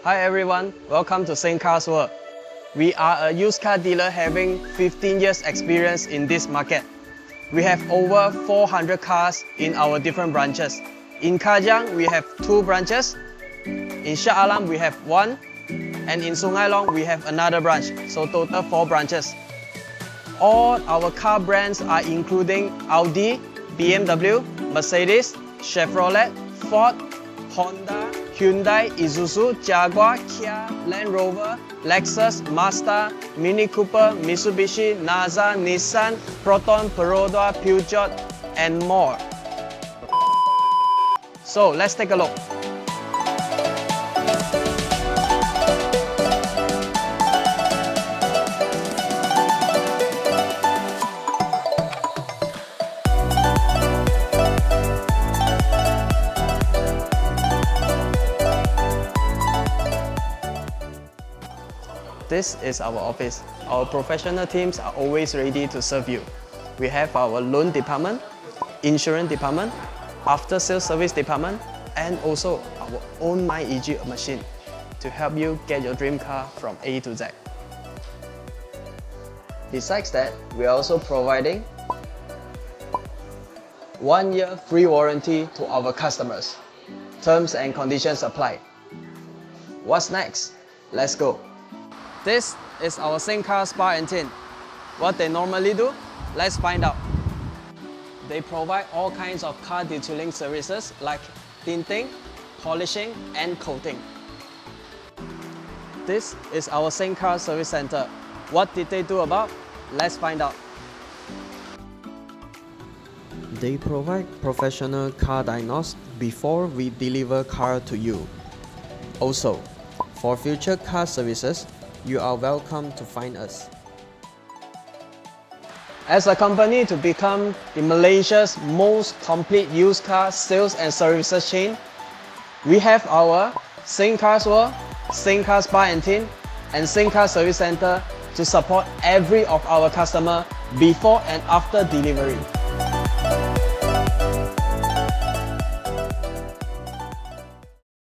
Hi everyone, welcome to Seng Cars World. We are a used car dealer having 15 years experience in this market. We have over 400 cars in our different branches. In 𝐒𝐽𝐧 we have 2 branches, in Shah Alam we have 1, and in Sungai Long we have another branch, so total 4 branches. All our car brands are including Audi, BMW, Mercedes, Chevrolet, Ford, Honda, Hyundai, Isuzu, Jaguar, Kia, Land Rover, Lexus, Mazda, Mini Cooper, Mitsubishi, NASA, Nissan, Proton, Perodua, Peugeot, and more. So let's take a look. This is our office. Our professional teams are always ready to serve you. We have our loan department, insurance department, after sales service department, and also our own 𝗦𝗔𝗟𝗓 machine to help you get your dream car from A to Z. Besides that, we are also providing 1-year free warranty to our customers. Terms and conditions apply. What's next? Let's go. This is our Seng Car Spa and Tint. What they normally do? Let's find out. They provide all kinds of car detailing services like tinting, polishing, and coating. This is our Seng Car Service Center. What did they do about? Let's find out. They provide professional car diagnostics before we deliver car to you. Also, for future car services, you are welcome to find us. As a company to become in Malaysia's most complete used car sales and services chain, we have our Seng Cars World, Seng Car Spa and Tint, and Seng Car Service Center to support every of our customer before and after delivery.